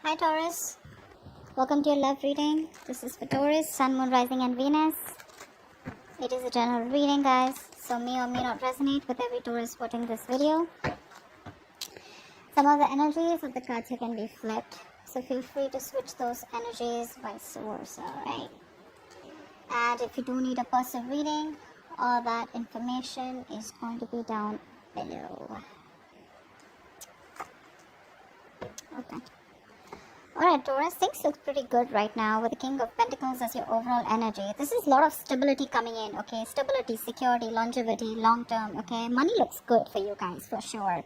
Hi Taurus, welcome to your love reading. This is for Taurus, Sun, Moon, Rising and Venus. It is a general reading, guys, so may or may not resonate with every Taurus watching this video. Some of the energies of the cards here can be flipped, so feel free to switch those energies vice versa, right? And if you do need a personal reading, all that information is going to be down below. Okay. Alright Taurus, things look pretty good right now with the King of Pentacles as your overall energy. This is a lot of stability coming in, okay? Stability, security, longevity, long term, okay? Money looks good for you guys, for sure.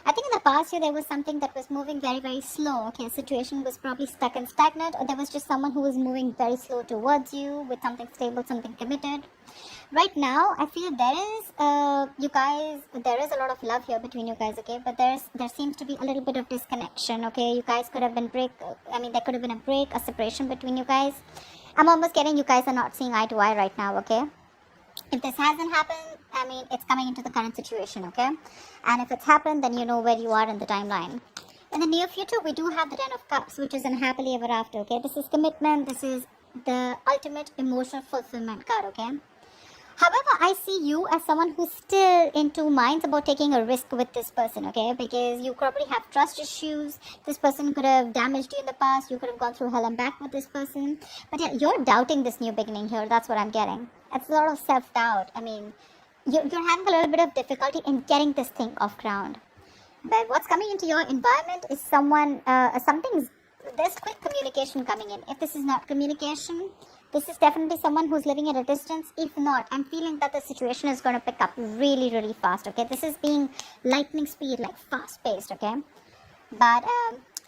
I think in the past year there was something that was moving very, very slow, okay? A situation was probably stuck and stagnant, or there was just someone who was moving very slow towards you with something stable, something committed. Right now, I feel there is a lot of love here between you guys, okay? But there seems to be a little bit of disconnection, okay? You guys could have been there could have been a break, a separation between you guys. I'm almost getting you guys are not seeing eye to eye right now, okay? If this hasn't happened, it's coming into the current situation, okay? And if it's happened, then you know where you are in the timeline. In the near future, we do have the Ten of Cups, which is an happily ever after, okay? This is commitment. This is the ultimate emotional fulfillment card, okay? However, I see you as someone who's still in two minds about taking a risk with this person, okay? Because you probably have trust issues. This person could have damaged you in the past. You could have gone through hell and back with this person. But yeah, you're doubting this new beginning here. That's what I'm getting. It's a lot of self-doubt. You're having a little bit of difficulty in getting this thing off ground. But what's coming into your environment is there's quick communication coming in. If this is not communication, this is definitely someone who's living at a distance. If not, I'm feeling that the situation is going to pick up really, really fast, okay? This is being lightning speed, like fast-paced, okay? But,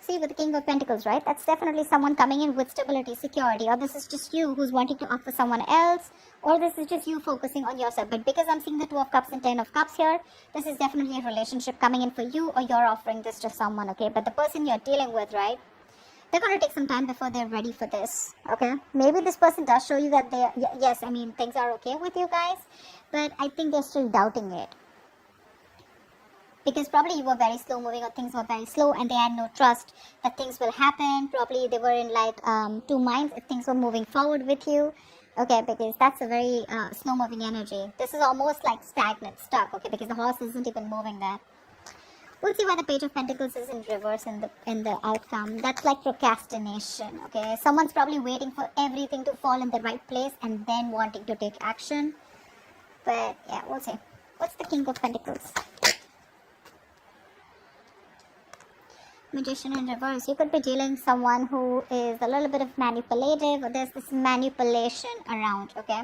see, with the King of Pentacles, right? That's definitely someone coming in with stability, security. Or this is just you who's wanting to offer someone else. Or this is just you focusing on yourself. But because I'm seeing the Two of Cups and Ten of Cups here, this is definitely a relationship coming in for you, or you're offering this to someone, okay? But the person you're dealing with, right? They're going to take some time before they're ready for this, okay? Maybe this person does show you that things are okay with you guys, but I think they're still doubting it. Because probably you were very slow moving, or things were very slow and they had no trust that things will happen. Probably they were in two minds if things were moving forward with you, okay? Because that's a very slow moving energy. This is almost like stagnant, stuck, okay? Because the horse isn't even moving there. We'll see why the Page of Pentacles is in reverse in the outcome. That's like procrastination, okay? Someone's probably waiting for everything to fall in the right place and then wanting to take action. But yeah, we'll see. What's the King of Pentacles? Magician in reverse. You could be dealing with someone who is a little bit of manipulative, or there's this manipulation around, okay?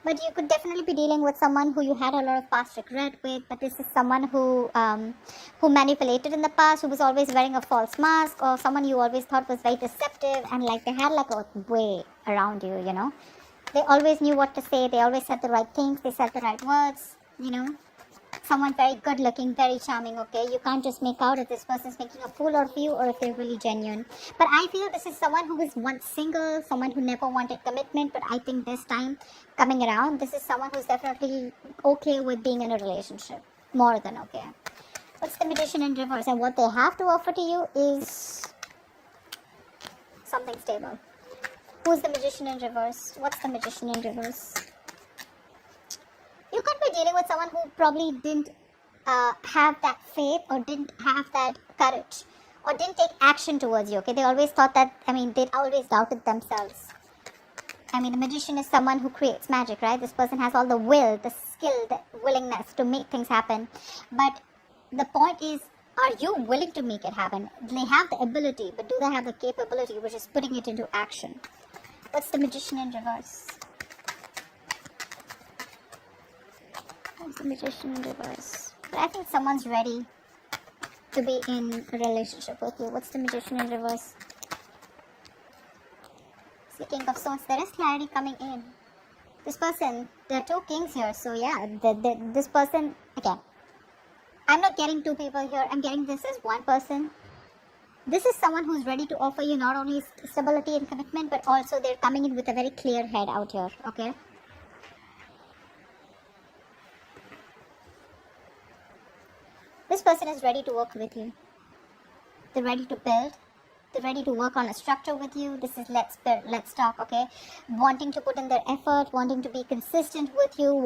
But you could definitely be dealing with someone who you had a lot of past regret with, but this is someone who manipulated in the past, who was always wearing a false mask, or someone you always thought was very deceptive, and they had a way around you, you know? They always knew what to say, they always said the right things, they said the right words, you know? Someone very good looking, very charming, okay? You can't just make out if this person's making a fool of you or if they're really genuine. But I feel this is someone who was once single, someone who never wanted commitment, but I think this time coming around, this is someone who's definitely okay with being in a relationship. More than okay. What's the Magician in reverse? And what they have to offer to you is something stable. Who's the Magician in reverse? What's the Magician in reverse? You could be dealing with someone who probably didn't have that faith, or didn't have that courage, or didn't take action towards you, okay? They always thought that, they always doubted themselves. The magician is someone who creates magic, right? This person has all the will, the skill, the willingness to make things happen. But the point is, are you willing to make it happen? They have the ability, but do they have the capability, which is putting it into action? What's the Magician in reverse? The Magician in reverse. But I think someone's ready to be in a relationship with you. What's the Magician in reverse? It's the King of Swords. There is clarity coming in. This person, there are two kings here. So yeah, this person, again, I'm not getting two people here. I'm getting this as one person. This is someone who's ready to offer you not only stability and commitment, but also they're coming in with a very clear head out here, okay? This person is ready to work with you. They're ready to build. They're ready to work on a structure with you. This is let's talk, okay? Wanting to put in their effort, wanting to be consistent with you,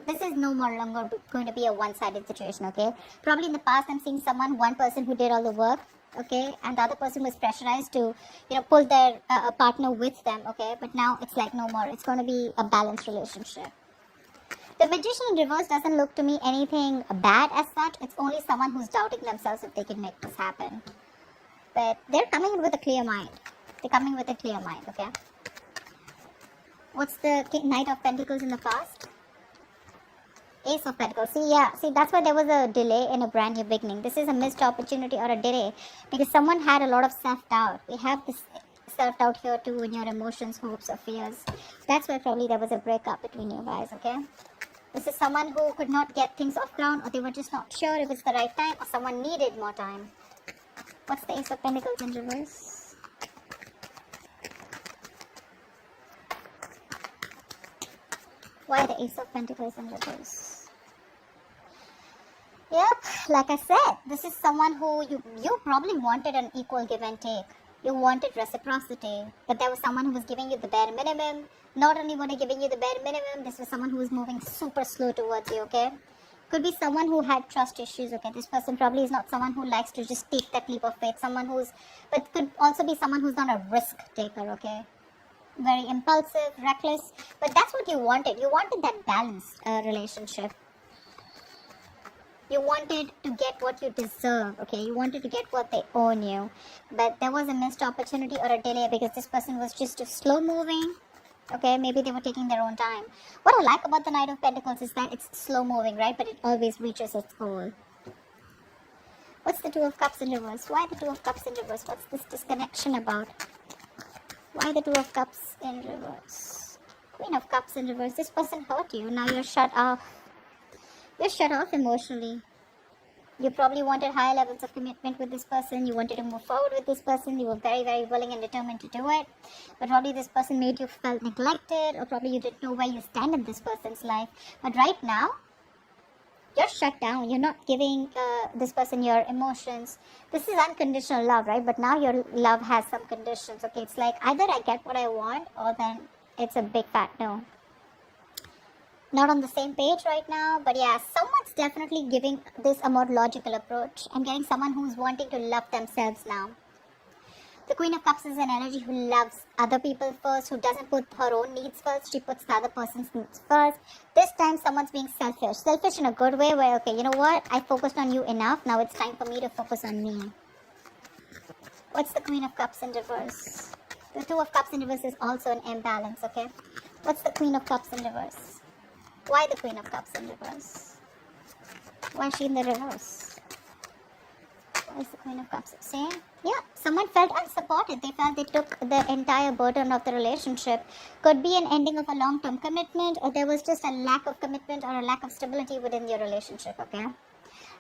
this is no more longer going to be a one-sided situation, okay? Probably in the past, I'm seeing one person who did all the work, okay, and the other person was pressurized to, pull their partner with them, okay? But now it's like no more. It's going to be a balanced relationship. The Magician in reverse doesn't look to me anything bad as such. It's only someone who's doubting themselves if they can make this happen. But they're coming in with a clear mind. They're coming with a clear mind, okay? What's the Knight of Pentacles in the past? Ace of Pentacles. See, that's why there was a delay in a brand new beginning. This is a missed opportunity or a delay because someone had a lot of self-doubt. We have this self-doubt here too in your emotions, hopes, or fears. That's why probably there was a breakup between you guys, okay? This is someone who could not get things off ground, or they were just not sure if it's the right time, or someone needed more time. What's the Ace of Pentacles in reverse? Why the Ace of Pentacles in reverse? Yep, like I said, this is someone who you probably wanted an equal give and take. You wanted reciprocity, but there was someone who was giving you the bare minimum. Not only were they giving you the bare minimum, this was someone who was moving super slow towards you, okay? Could be someone who had trust issues, okay? This person probably is not someone who likes to just take that leap of faith. But could also be someone who's not a risk taker, okay? Very impulsive, reckless, but that's what you wanted. You wanted that balanced relationship. You wanted to get what you deserve, okay? You wanted to get what they own you. But there was a missed opportunity or a delay because this person was just too slow moving. Okay, maybe they were taking their own time. What I like about the Knight of Pentacles is that it's slow moving, right? But it always reaches its goal. What's the Two of Cups in reverse? Why the Two of Cups in reverse? What's this disconnection about? Why the Two of Cups in reverse? Queen of Cups in reverse. This person hurt you. Now you're shut off. You're shut off emotionally. You probably wanted higher levels of commitment with this person. You wanted to move forward with this person. You were very, very willing and determined to do it. But probably this person made you feel neglected, or probably you didn't know where you stand in this person's life. But right now, you're shut down. You're not giving this person your emotions. This is unconditional love, right? But now your love has some conditions. Okay, it's like either I get what I want, or then it's a big fat no. Not on the same page right now, but yeah, someone's definitely giving this a more logical approach. I'm getting someone who's wanting to love themselves now. The Queen of Cups is an energy who loves other people first, who doesn't put her own needs first. She puts the other person's needs first. This time, someone's being selfish. Selfish in a good way where, okay, you know what? I focused on you enough. Now it's time for me to focus on me. What's the Queen of Cups in reverse? The Two of Cups in reverse is also an imbalance, okay? What's the Queen of Cups in reverse? Why the Queen of Cups in reverse? Why is she in the reverse? Why is the Queen of Cups? See? Yeah, someone felt unsupported. They felt they took the entire burden of the relationship. Could be an ending of a long-term commitment, or there was just a lack of commitment or a lack of stability within your relationship, okay?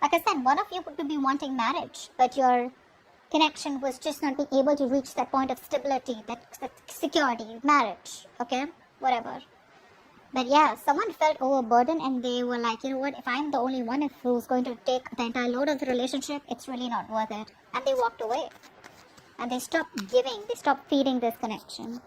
Like I said, one of you could be wanting marriage, but your connection was just not being able to reach that point of stability, that security, marriage, okay? Whatever. But yeah, someone felt overburdened and they were like, you know what, if I'm the only one who's going to take the entire load of the relationship, it's really not worth it. And they walked away. And they stopped giving, they stopped feeding this connection.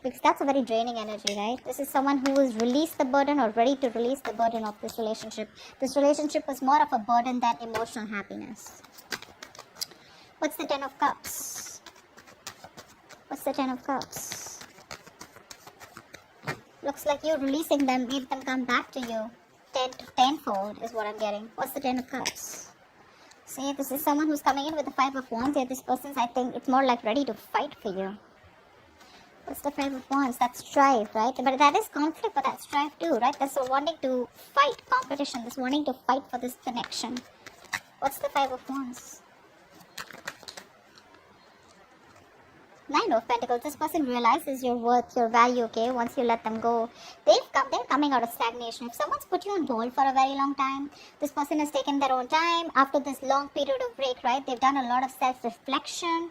Because that's a very draining energy, right? This is someone who has released the burden or ready to release the burden of this relationship. This relationship was more of a burden than emotional happiness. What's the Ten of Cups? What's the Ten of Cups? Looks like you releasing them made them come back to you. Tenfold is what I'm getting. What's the Ten of Cups? See, this is someone who's coming in with the Five of Wands here. This person's, I think, it's more like ready to fight for you. What's the Five of Wands? That's strife, right? But that is conflict, but that's strife too, right? That's wanting to fight competition. That's wanting to fight for this connection. What's the Five of Wands? Nine of Pentacles. This person realizes your worth, your value, okay, once you let them go. They're coming out of stagnation. If someone's put you on hold for a very long time, this person has taken their own time. After this long period of break, right, they've done a lot of self-reflection.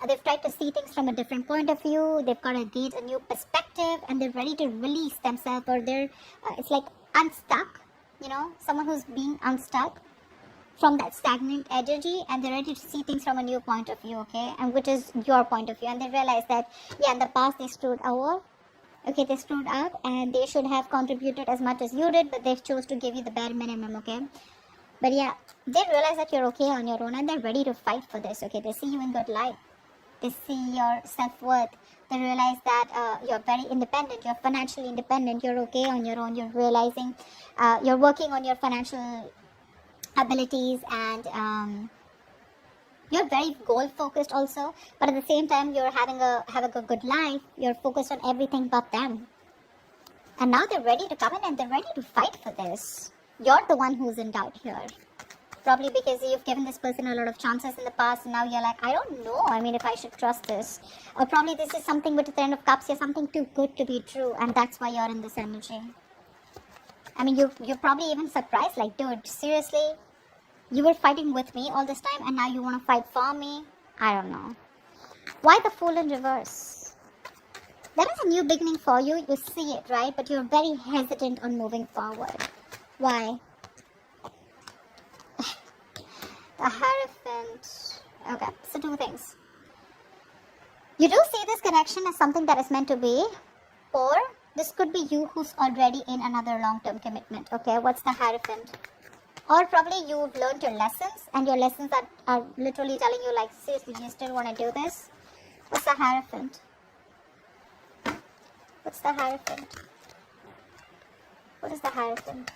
They've tried to see things from a different point of view. They've got to gain a new perspective and they're ready to release themselves, or they're, it's like unstuck, you know, someone who's being unstuck. from that stagnant energy, and they're ready to see things from a new point of view, okay, and which is your point of view. And they realize that, yeah, in the past they screwed over, okay, they screwed up, and they should have contributed as much as you did, but they chose to give you the bare minimum, okay. But yeah, they realize that you're okay on your own, and they're ready to fight for this, okay. They see you in good light. They see your self-worth. They realize that you're very independent, you're financially independent, you're okay on your own. You're realizing you're working on your financial abilities, and you're very goal-focused also. But at the same time, you're having a good life. You're focused on everything but them. And now they're ready to come in, and they're ready to fight for this. You're the one who's in doubt here. Probably because you've given this person a lot of chances in the past, and now you're like, I don't know, I mean, if I should trust this. Or probably this is something with the Ten of Cups, you're something too good to be true, and that's why you're in this energy. I mean, you're probably even surprised, like, dude, seriously? You were fighting with me all this time, and now you want to fight for me? I don't know. Why the Fool in reverse? There is a new beginning for you, you see it, right? But you're very hesitant on moving forward. Why? The Hierophant. Okay, so two things. You do see this connection as something that is meant to be, or this could be you who's already in another long-term commitment. Okay, what's the Hierophant? Or probably you've learned your lessons, and your lessons are literally telling you, like, seriously, you still want to do this? What's the Hierophant? What's the Hierophant? What is the Hierophant?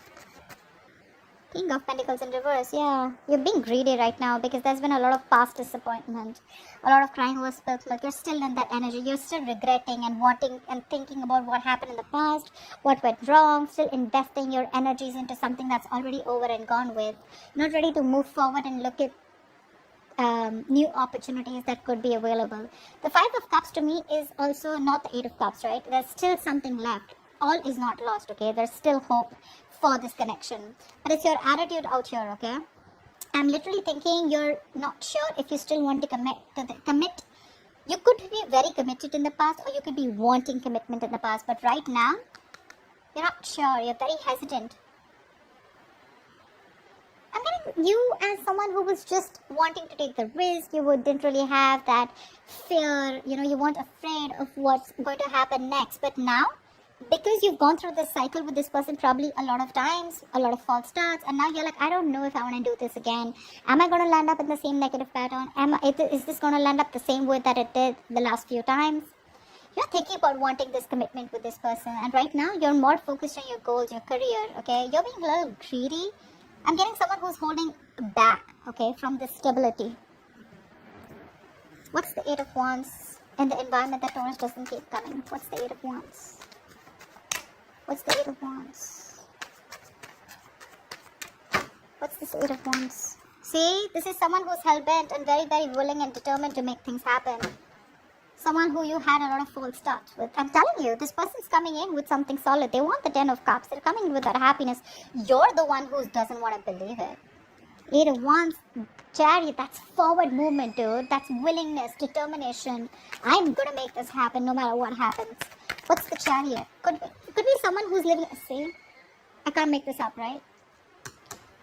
King of Pentacles in reverse. Yeah, you're being greedy right now because there's been a lot of past disappointment, a lot of crying over spilt milk. You're still in that energy. You're still regretting and wanting and thinking about what happened in the past, what went wrong, still investing your energies into something that's already over and gone with. Not ready to move forward and look at new opportunities that could be available. The Five of Cups to me is also not the Eight of Cups, right? There's still something left. All is not lost, okay? There's still hope for this connection, but it's your attitude out here, okay? I'm literally thinking you're not sure if you still want to commit. You could be very committed in the past, or you could be wanting commitment in the past, but right now you're not sure. You're very hesitant. I'm getting you as someone who was just wanting to take the risk. You didn't really have that fear, you weren't afraid of what's going to happen next, but now, because you've gone through this cycle with this person probably a lot of times, a lot of false starts, and now you're like, I don't know if I want to do this again. Am I going to land up in the same negative pattern? Is this going to land up the same way that it did the last few times? You're thinking about wanting this commitment with this person, and right now you're more focused on your goals, your career, okay? You're being a little greedy. I'm getting someone who's holding back, okay, from this stability. What's the Eight of Wands in the environment that Taurus doesn't keep coming? What's the Eight of Wands? What's the Eight of Wands? What's this Eight of Wands? See, this is someone who's hell-bent and very, very willing and determined to make things happen. Someone who you had a lot of false starts with. I'm telling you, this person's coming in with something solid. They want the Ten of Cups. They're coming in with that happiness. You're the one who doesn't want to believe it. Eight of Wands, Chariot, that's forward movement, dude. That's willingness, determination. I'm gonna make this happen no matter what happens. What's the Chariot? Could be someone who's living. See, I can't make this up, right?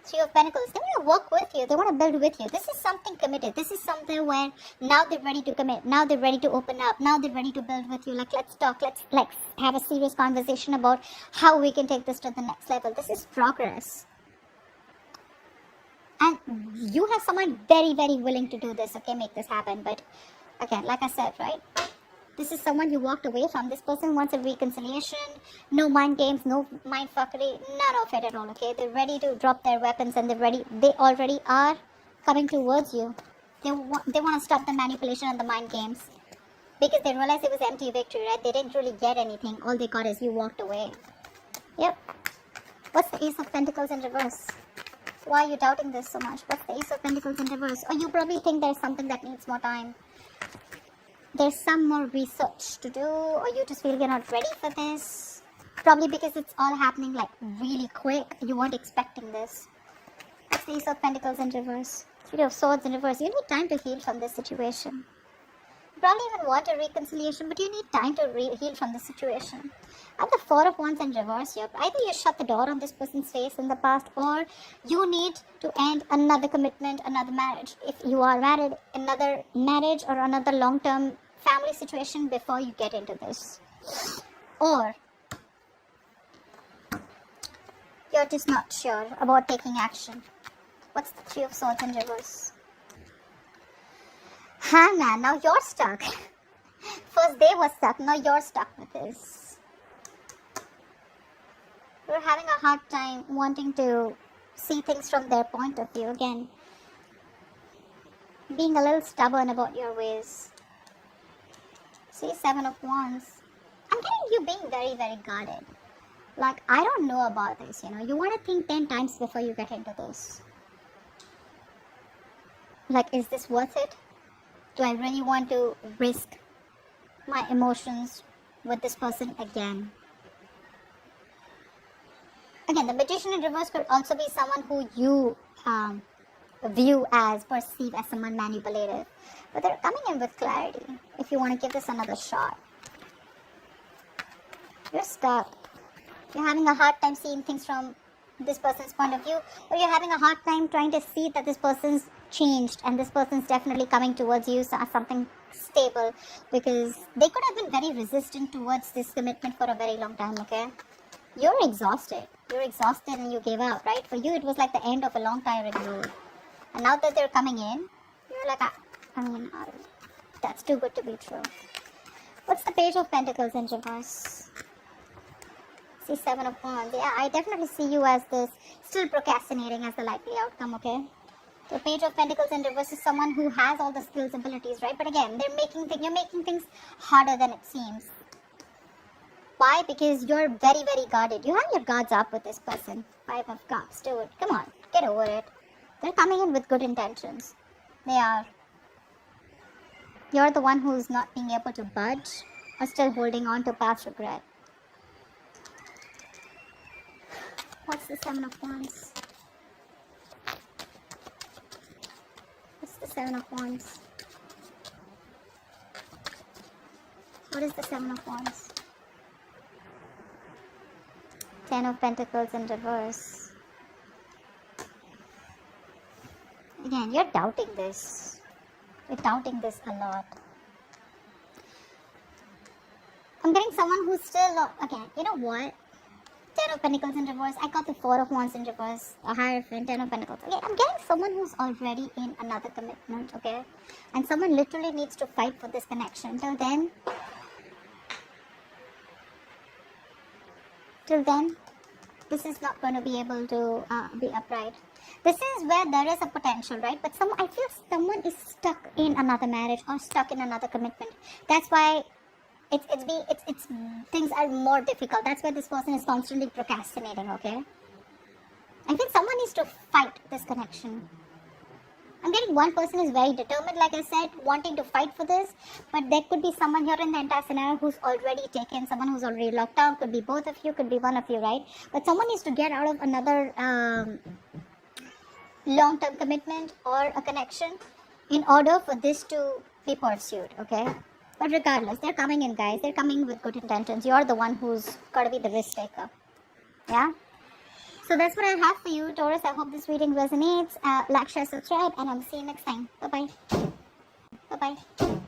Three of Pentacles. They want to work with you. They want to build with you. This is something committed. This is something where now they're ready to commit. Now they're ready to open up. Now they're ready to build with you. Like, let's talk. Let's have a serious conversation about how we can take this to the next level. This is progress. And you have someone very, very willing to do this. Okay, make this happen. But again, like I said, right? This is someone you walked away from. This person wants a reconciliation. No mind games, no mind fuckery, none of it at all, okay? They're ready to drop their weapons, and they already are coming towards you. They want to stop the manipulation and the mind games. Because they realized it was empty victory, right? They didn't really get anything. All they got is you walked away. Yep. What's the Ace of Pentacles in reverse? Why are you doubting this so much? What's the Ace of Pentacles in reverse? Or you probably think there's something that needs more time. There's some more research to do, or you just feel you're not ready for this. Probably because it's all happening like really quick. You weren't expecting this. What's the Ace of Pentacles in reverse? Three of Swords in reverse. You need time to heal from this situation. probably even want a reconciliation, but you need time to heal from the situation. I have the Four of Wands in reverse here. Either you shut the door on this person's face in the past, or you need to end another commitment, another marriage. If you are married, another marriage or another long-term family situation before you get into this. Or you're just not sure about taking action. What's the Three of Swords in reverse? Hannah, now you're stuck. First they were stuck, now you're stuck with this. You're having a hard time wanting to see things from their point of view again. Being a little stubborn about your ways. See, Seven of Wands. I'm getting you being very, very guarded. Like, I don't know about this, you know. You want to think 10 times before you get into this. Like, is this worth it? Do I really want to risk my emotions with this person again? Again, the Magician in reverse could also be someone who you perceive as someone manipulative. But they're coming in with clarity if you want to give this another shot. You're stuck. You're having a hard time seeing things from this person's point of view, or you're having a hard time trying to see that this person's changed and this person's definitely coming towards you as something stable, because they could have been very resistant towards this commitment for a very long time, okay? You're exhausted. You're exhausted and you gave up, right? For you, it was like the end of a long tiring road. And now that they're coming in, you're like, that's too good to be true. What's the Page of Pentacles in reverse? See, Seven of Wands. Yeah, I definitely see you as this, still procrastinating as the likely outcome, okay? The Page of Pentacles in reverse is someone who has all the skills, abilities, right? But again, you're making things harder than it seems. Why? Because you're very, very guarded. You have your guards up with this person. Five of Cups, dude. Come on, get over it. They're coming in with good intentions. They are. You're the one who's not being able to budge or still holding on to past regret. What's the Seven of Wands? What's the Seven of Wands? What is the Seven of Wands? Ten of Pentacles in reverse. Again, you're doubting this. You're doubting this a lot. I'm getting someone who's still, again, you know what? Ten of Pentacles in reverse. I got the Four of Wands in reverse. A Hierophant, Ten of Pentacles. Okay, I'm getting someone who's already in another commitment, okay? And someone literally needs to fight for this connection. Till then, this is not going to be able to be upright. This is where there is a potential, right? But I feel someone is stuck in another marriage or stuck in another commitment. That's why things are more difficult. That's why this person is constantly procrastinating, okay? I think someone needs to fight this connection. I'm getting one person is very determined, like I said, wanting to fight for this. But there could be someone here in the entire scenario who's already taken, someone who's already locked down. Could be both of you, could be one of you, right? But someone needs to get out of another long-term commitment or a connection in order for this to be pursued, okay? But regardless, they're coming in, guys. They're coming with good intentions. You're the one who's got to be the risk taker. Yeah? So that's what I have for you, Taurus. I hope this reading resonates. Like, share, subscribe, and I'll see you next time. Bye-bye. Bye-bye.